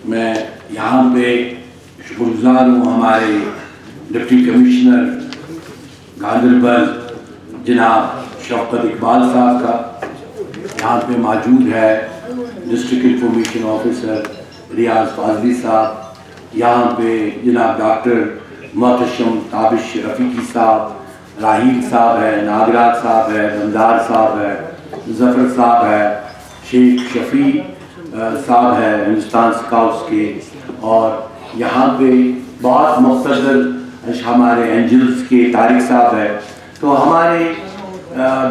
मैं यहाँ पे शुक्रगुजार हूँ हमारे डिप्टी कमिश्नर गांदरबल जनाब शौकत इकबाल साहब का। यहाँ पे मौजूद है डिस्ट्रिक्ट इंफॉर्मेशन ऑफिसर रियाज फाजली साहब, यहाँ पे जनाब डॉक्टर मोहतशम ताबिश रफ़ीकी साहब, राहील साहब है, नागराज साहब है, दमदार साहब है, जफ़र साहब है, शेख शफी साहब है हिंदुस्तान स्काउट्स के, और यहाँ पे बहुत मुख्तदर हमारे एंजल्स के तारिक साहब है। तो हमारे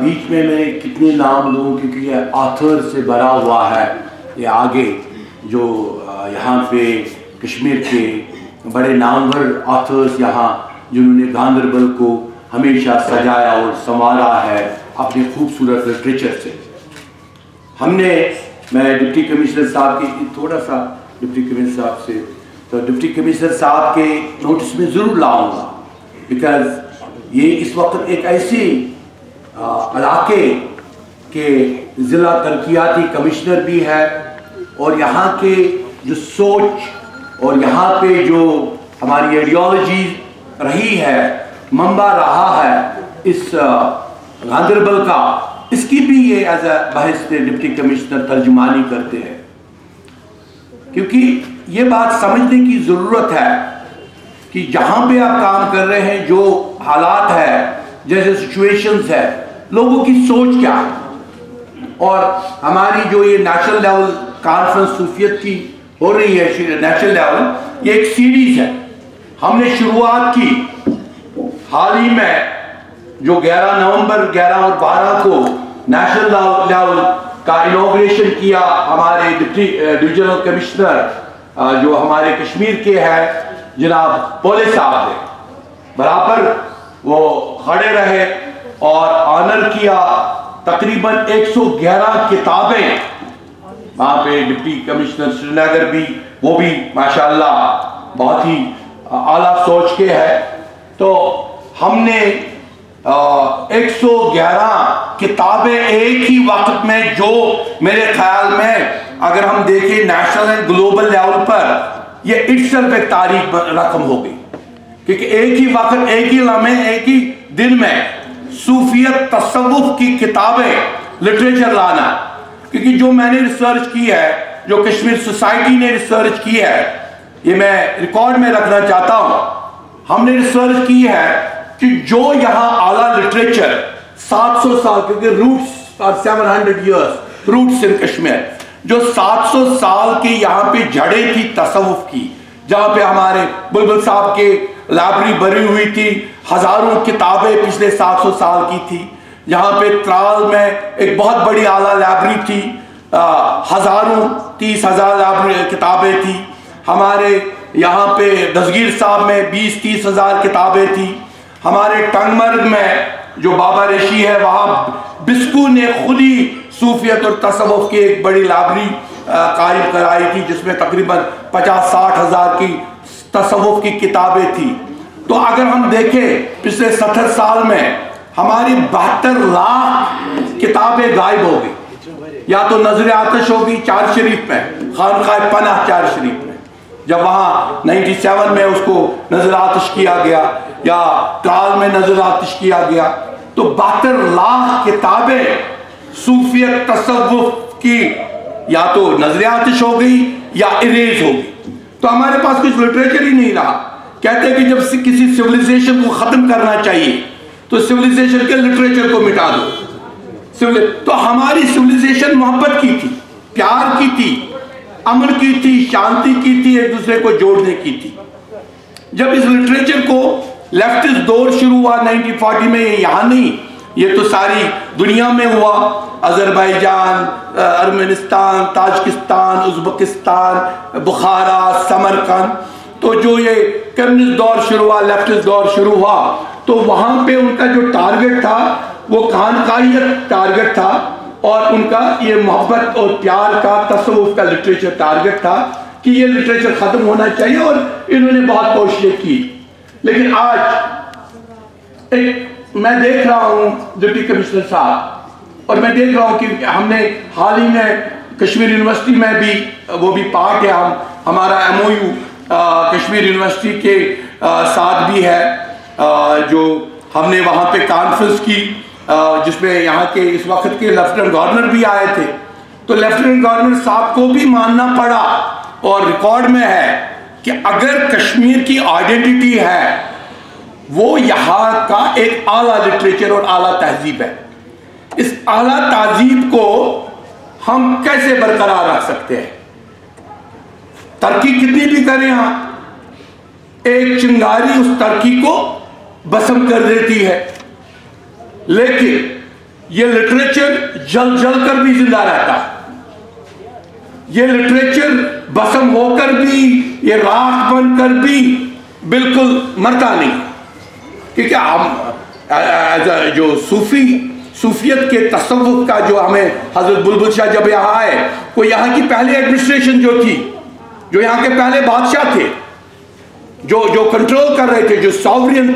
बीच में मैं कितने नाम लूँ क्योंकि ये ऑथर से भरा हुआ है। ये आगे जो यहाँ पे कश्मीर के बड़े नामवर ऑथर्स यहाँ जिन्होंने गांदरबल को हमेशा सजाया और संवारा है अपने खूबसूरत लिटरेचर से। मैं डिप्टी कमिश्नर साहब के थोड़ा सा डिप्टी कमिश्नर साहब से तो डिप्टी कमिश्नर साहब के नोटिस में ज़रूर लाऊंगा, बिकॉज ये इस वक्त एक ऐसे इलाके के ज़िला तरक्याती कमिश्नर भी है, और यहाँ के जो सोच और यहाँ पे जो हमारी आइडियोलॉजी रही है, मंबा रहा है इस गांदरबल का, इसकी भी ये एज अ बहस डिप्टी कमिश्नर तर्जुमानी करते हैं। क्योंकि ये बात समझने की ज़रूरत है कि जहाँ पे आप काम कर रहे हैं, जो हालात है, जैसे सिचुएशंस है, लोगों की सोच क्या है। और हमारी जो ये नेशनल लेवल कॉन्फ्रेंस सूफियत की हो रही है नेशनल लेवल, ये एक सीरीज है। हमने शुरुआत की हाल ही में जो 11 नवंबर 11 और 12 को नेशनल लेवल का इनॉग्रेशन किया हमारे डिविजनल कमिश्नर जो हमारे कश्मीर के हैं जनाब पोले साहब ने बराबर वो खड़े रहे और ऑनर किया। तकरीबन 111 किताबें वहाँ पे डिप्टी कमिश्नर श्रीनगर भी, वो भी माशाल्लाह बहुत ही आला सोच के है। तो हमने 111 किताबें एक ही वक्त में, जो मेरे ख्याल में अगर हम देखें नेशनल एंड ग्लोबल लेवल पर, ये इट्सेल्फ एक तारीख रकम हो गई। क्योंकि एक ही वक्त, एक ही लम्हे, एक ही दिन में सूफियत तसव्वुफ की किताबें लिटरेचर लाना। क्योंकि जो मैंने रिसर्च की है, जो कश्मीर सोसाइटी ने रिसर्च की है, ये मैं रिकॉर्ड में रखना चाहता हूं। हमने रिसर्च की है कि जो यहाँ आला लिटरेचर 700 साल, क्योंकि roots are 700 years roots in Kashmir, जो 700 साल की यहाँ पे जड़ें थी तसव्वुफ की, जहाँ पे हमारे बुलबुल साहब के लाइब्रेरी भरी हुई थी, हजारों किताबें पिछले 700 साल की थी। यहाँ पे त्राल में एक बहुत बड़ी आला लाइब्रेरी थी, हजारों 30,000 किताबें थी। हमारे यहाँ पे दसगीर साहब में 20-30 हजार किताबें थी। हमारे टंगमर्ग में जो बाबा रेशी है, वहाँ बिस्कू ने खुद ही सूफियत और तसव्वुफ की एक बड़ी लाइब्रेरी कायम कराई थी, जिसमें तकरीबन 50-60 हजार की तसव्वुफ की किताबें थी। तो अगर हम देखें पिछले 70 साल में हमारी 72 लाख किताबें गायब हो गई। या तो नजर आतिश होगी चार शरीफ में, खानकाह पनाह चार शरीफ में, जब वहाँ 97 में उसको नजर आतिश किया गया, या त्राल में नजर आतिश किया गया। तो 72 लाख किताबें सूफियत तसव्वुफ की या तो नजर आतिश हो गई या इरेज हो गई। तो हमारे पास कुछ लिटरेचर ही नहीं रहा। कहते हैं कि जब किसी सिविलाइजेशन को खत्म करना चाहिए तो सिविलाइजेशन के लिटरेचर को मिटा दो। तो हमारी सिविलाइजेशन मोहब्बत की थी, प्यार की थी, अमन की थी, शांति की थी, एक दूसरे को जोड़ने की थी। जब इस लिटरेचर को लेफ्टिस्ट दौर शुरू हुआ 1940 में, ये यहाँ नहीं, ये तो सारी दुनिया में हुआ। अजरबैजान, अर्मेनिस्तान, ताजिकिस्तान, उज़्बेकिस्तान, बुखारा, समरकंद, तो जो ये कम्युनिस्ट दौर शुरू हुआ, लेफ्टिस्ट दौर शुरू हुआ, तो वहां पे उनका जो टारगेट था वो खानकाहियत टारगेट था, और उनका ये मोहब्बत और प्यार का, तसव्वुफ का लिटरेचर टारगेट था कि ये लिटरेचर खत्म होना चाहिए, और इन्होंने बहुत कोशिशें की। लेकिन आज एक मैं देख रहा हूं डिप्टी कमिश्नर साहब, और मैं देख रहा हूं कि हमने हाल ही में कश्मीर यूनिवर्सिटी में भी वो भी पार्ट है। हमारा MOU कश्मीर यूनिवर्सिटी के साथ भी है, जो हमने वहाँ पे कॉन्फ्रेंस की, जिसमें यहाँ के इस वक्त के लेफ्टिनेंट गवर्नर भी आए थे। तो लेफ्टिनेंट गवर्नर साहब को भी मानना पड़ा, और रिकॉर्ड में है कि अगर कश्मीर की आइडेंटिटी है वो यहाँ का एक आला लिटरेचर और आला तहजीब है। इस आला तहजीब को हम कैसे बरकरार रख सकते हैं? तरक्की कितनी भी करें हम, एक चिंगारी उस तरक्की को भस्म कर देती है, लेकिन ये लिटरेचर जल जल कर भी जिंदा रहता है। ये लिटरेचर भस्म होकर भी, ये राख बनकर भी बिल्कुल मरता नहीं, क्योंकि हम जो सूफियत के तसव्वुफ का जो हमें हजरत बुलबुल शाह जब यहाँ आए, वो यहाँ की पहले एडमिनिस्ट्रेशन जो थी, जो यहाँ के पहले बादशाह थे, जो कंट्रोल कर रहे थे, जो सॉवरियन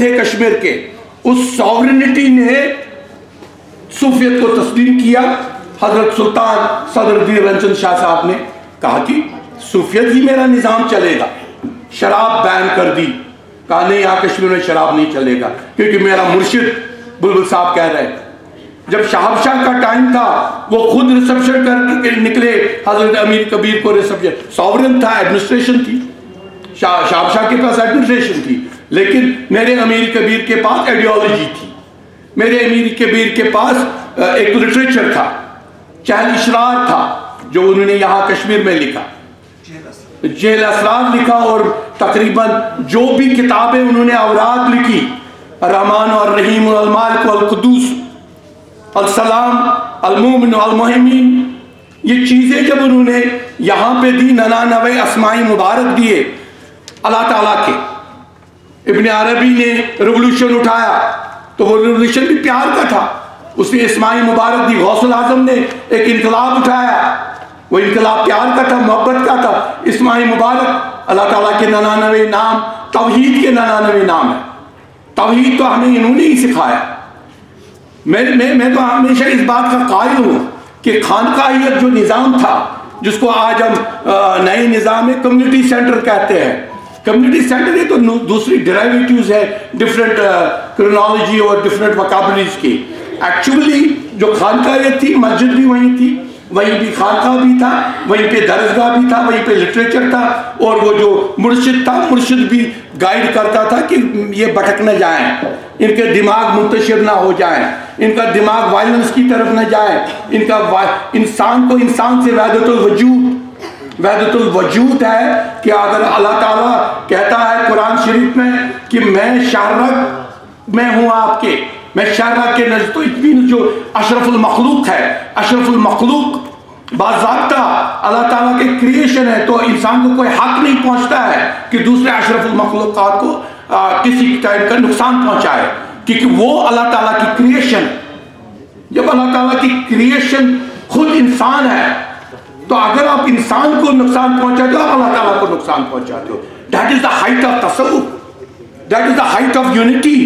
थे कश्मीर के, उस सॉवरिनिटी ने सूफियत को तस्लीम किया। हजरत सुल्तान सदरुद्दीन रंजन शाह साहब ने कहा कि सूफियत ही मेरा निज़ाम चलेगा, शराब बैन कर दी, कहा नहीं यहाँ कश्मीर में शराब नहीं चलेगा, क्योंकि मेरा मुर्शिद बुलबुल साहब कह रहे हैं। जब शाहबशाह का टाइम था, वो खुद रिसेप्शन करके निकले, हजरत अमीर कबीर को रिसेप्शन, सॉवरेन था, एडमिनिस्ट्रेशन थी, शाहबशाह के पास एडमिनिस्ट्रेशन थी, लेकिन मेरे अमीर कबीर के पास आइडियोलॉजी थी, मेरे अमीर कबीर के पास एक लिटरेचर था, चहल इशरार था, जो उन्होंने यहाँ कश्मीर में लिखा, जेल असरार लिखा, और तकरीबन जो भी किताबें उन्होंने औरात लिखी, रहमान और रहीम अल मालिक अल कुद्दूस अल सलाम अल मोमिन अल मुहैमिन, ये चीज़ें जब उन्होंने यहाँ पे दी, 99 अस्माई मुबारक दिए अल्लाह ताला के। इब्न अरबी ने रेवोल्यूशन उठाया, तो वो रेवोल्यूशन भी प्यार का था, उसने इस्माई मुबारक दी। गौसुल आजम ने एक इनकलाब उठाया, वो इनकलाब प्यार का था, मोहब्बत का था। इस्माई मुबारक अल्लाह ताला के 99 नाम, तौहीद के 99 नाम है। तौहीद तो हमें इन्होंने ही सिखाया। मैं तो हमेशा इस बात का कायल हूँ कि खानकाहियत जो निज़ाम था, जिसको आज हम नए निज़ाम में कम्युनिटी सेंटर कहते हैं, कम्युनिटी सेंटर ये तो दूसरी डेरिवेटिव्स है, डिफरेंट क्रोनोलॉजी और डिफरेंट वोकैबुलरीज की। एक्चुअली जो खानकाहियत थी, मस्जिद भी वहीं थी, वहीं भी खानका भी था, वहीं पे दरसगाह भी था, वहीं पे लिटरेचर था, और वो जो मुर्शिद था, मुर्शिद भी गाइड करता था कि ये भटक न जाएं, इनके दिमाग मुंतशिर ना हो जाएं, इनका दिमाग वायलेंस की तरफ न जाए, इनका इंसान को इंसान से वहदतुल वजूद है कि अगर अल्लाह ताला कहता है कुरान शरीफ में कि मैं शारक में हूँ आपके, मैं शारक के नज़र, तो इतनी जो अशरफुल मखलूक है, अशरफुल मखलूक बाज़ाब्ता अल्लाह ताला के क्रिएशन है, तो इंसान को कोई हक नहीं पहुँचता है कि दूसरे अशरफुल मखलूक़ात को किसी टाइप का नुकसान पहुँचाए, क्योंकि वो अल्लाह ताला की क्रिएशन। जब अल्लाह ताला की क्रिएशन खुद इंसान है, तो अगर आप इंसान को नुकसान पहुंचाते हो, आप अल्लाह ताला को नुकसान पहुंचाते हो। That is the height of तसव्वुफ, that is the height of unity,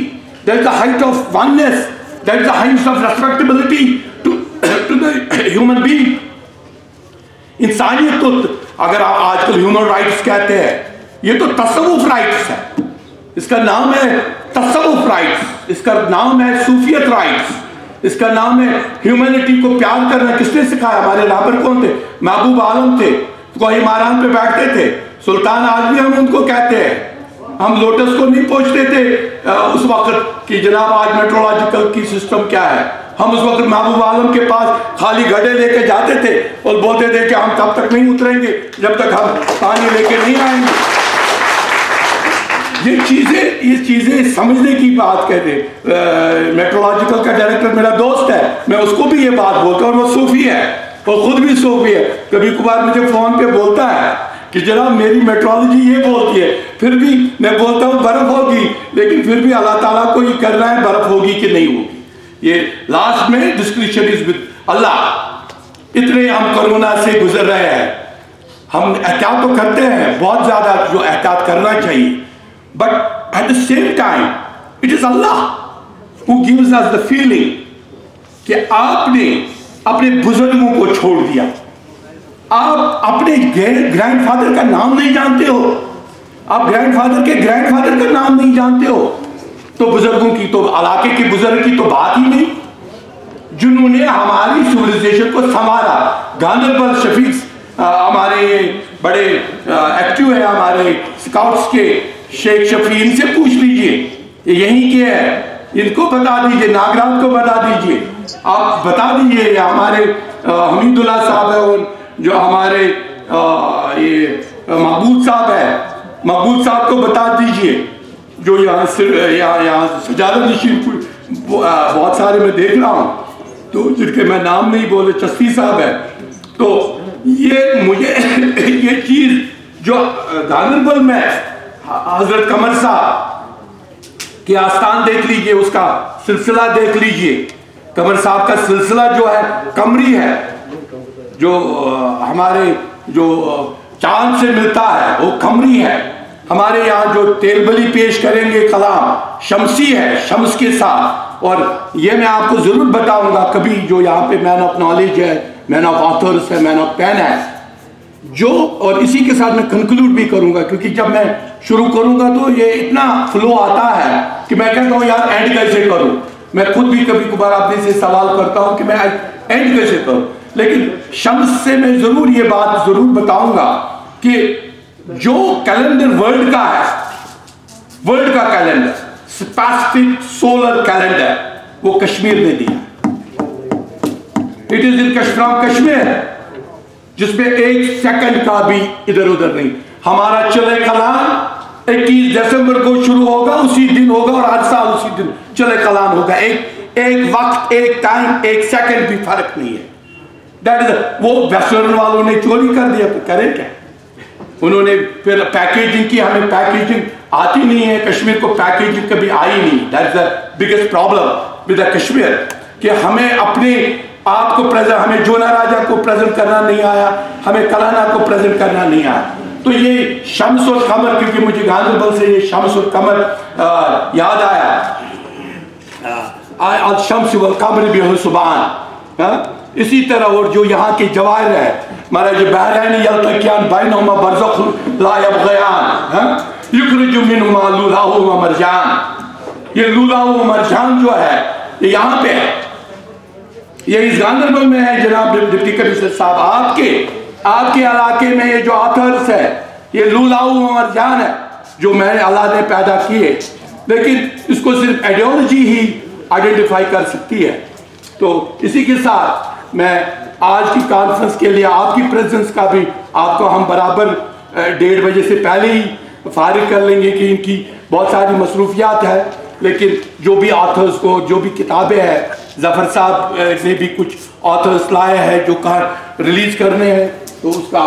that is the height of oneness, that is the height of respectability to the human being. इंसानियत तो, अगर आप आजकल ह्यूमन राइट्स कहते हैं, ये तो तसव्वुफ राइट्स है, इसका नाम है तसव्वुफ राइट्स, इसका नाम है सूफियत राइट्स, इसका नाम है ह्यूमैनिटी को प्यार करना। किसने सिखाया? हमारे राहबर कौन थे? महबूब आलम थे, कोई मारान पे बैठते थे, सुल्तान आज भी हम उनको कहते हैं। हम लोटस को नहीं पूछते थे उस वक्त कि जनाब आज मेट्रोलॉजिकल की सिस्टम क्या है, हम उस वक्त महबूब आलम के पास खाली गड्ढे लेके जाते थे और बोलते थे कि हम तब तक नहीं उतरेंगे जब तक हम पानी लेके नहीं आएंगे। ये चीज़ें समझने की बात कहते हैं। मेट्रोलॉजिकल का डायरेक्टर मेरा दोस्त है, मैं उसको भी ये बात बोलता हूँ, और वो सूफी है, वो खुद भी सूफी है। कभी कभार मुझे फ़ोन पे बोलता है कि जनाब मेरी मेट्रोलॉजी ये बोलती है, फिर भी मैं बोलता हूँ बर्फ़ होगी, लेकिन फिर भी अल्लाह ताला को ये करना है बर्फ़ होगी कि नहीं होगी। ये लास्ट में डिस्क्रिप्शन इज विद अल्लाह। इतने हम कोरोना से गुजर रहे हैं, हम एहतियात तो करते हैं, बहुत ज़्यादा जो एहतियात करना चाहिए, but at the same time it is Allah who gives us the feeling कि आपने अपने बुजुर्गों को छोड़ दिया। आप अपने ग्रैंडफादर का नाम नहीं जानते हो, आप ग्रैंडफादर के ग्रैंडफादर का नाम नहीं जानते हो, तो बुजुर्गों की, तो इलाके के बुजुर्ग की तो बात ही नहीं, जिन्होंने हमारी सिविलाइजेशन को संभाला। गांधरबल शफीक हमारे बड़े एक्टिव है, हमारे स्काउट्स के शेख शफी, इनसे पूछ लीजिए यहीं के है, इनको बता दीजिए, नागराज को बता दीजिए, आप बता दीजिए। हमारे हमीदुल्लाह साहब है, और जो हमारे ये मकबूल साहब है, मकबूल साहब को बता दीजिए, जो यहाँ सजादा नशीन बहुत सारे मैं देख रहा हूँ, तो जिनके मैं नाम नहीं बोले, चस्ती साहब है। तो ये मुझे ये चीज जो गांधरबल में हजरत कमर साहब के आस्थान देख लीजिए, उसका सिलसिला देख लीजिए। कमर साहब का सिलसिला जो है कमरी है, जो हमारे जो चांद से मिलता है वो कमरी है। हमारे यहाँ जो तेलबली पेश करेंगे कलाम शमसी है, शम्स के साथ। और ये मैं आपको जरूर बताऊंगा कभी, जो यहाँ पे मैन ऑफ नॉलेज है, मैन ऑफ ऑथर्स है, मैन ऑफ पेन है, जो, और इसी के साथ मैं कंक्लूड भी करूंगा, क्योंकि जब मैं शुरू करूंगा तो ये इतना फ्लो आता है कि मैं कहता हूँ यार एंड कैसे करूं। मैं खुद भी कभी कभार आपने से सवाल करता हूं कि मैं एंड कैसे करूं, लेकिन शम्स से मैं जरूर ये बात जरूर बताऊंगा कि जो कैलेंडर वर्ल्ड का है, वर्ल्ड का कैलेंडर, स्पेसिफिक सोलर कैलेंडर, वो कश्मीर ने दिया। इट इज इन कश्मीर, जिसमें एक सेकंड का भी इधर उधर नहीं। हमारा चले कलाम 21 दिसंबर को शुरू होगा, उसी दिन होगा, और हर साल उसी दिन चले कलाम होगा। एक वक्त, एक टाइम, एक सेकंड भी फर्क नहीं है। दैट इज, वो वेस्टर्न वालों ने चोरी कर दिया, तो करें क्या? उन्होंने फिर पैकेजिंग की, हमें पैकेजिंग आती नहीं है, कश्मीर को पैकेजिंग कभी आई नहीं। That is the biggest problem with the Kashmir, कि हमें अपने आप को प्रेजेंट, हमें जोना राजा को प्रेजेंट करना नहीं आया, हमें कलाना को प्रेजेंट करना नहीं आया। तो ये शम्स और कमर, क्योंकि मुझे गांधरबल से ये शम्स और कमर याद आया, आज शम्स वल कमर भी सुभान। इसी तरह और जो यहाँ के जवाहर है, हमारा जो बहरैन यल्तकियान बैनहुमा बरज़ख़ ला यबग़ियान युख़रिजु मिनहुमा लुलहुमा व मरजान। ये लुलहु व मरजान जो है ये यहाँ पे है, ये इस गांधरबल में है। जनाब डिप्टी कमिश्नर साहब, आपके इलाके में ये जो ऑथर्स है, ये लुलहु व मरजान है, जो मैंने अल्लाह ने पैदा किए, लेकिन इसको सिर्फ आइडियोलॉजी ही आइडेंटिफाई कर सकती है। तो इसी के साथ मैं आज की कॉन्फ्रेंस के लिए आपकी प्रेजेंस का भी, आपको हम बराबर 1:30 बजे से पहले ही फारिग कर लेंगे, कि इनकी बहुत सारी मसरूफियात है, लेकिन जो भी ऑथर्स को, जो भी किताबें हैं, जफर साहब ने भी कुछ ऑथर्स लाए हैं जो रिलीज करने हैं, तो उसका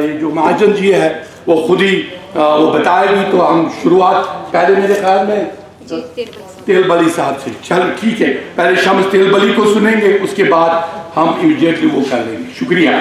ये जो महाजन जी है वो खुद ही वो बताएगी। तो हम शुरुआत पहले मेरे ख्याल में तेलबली साहब से, चल ठीक है, पहले शम्स तेलबली को सुनेंगे, उसके बाद हम इमीडिएटली वो कर लेंगे। शुक्रिया।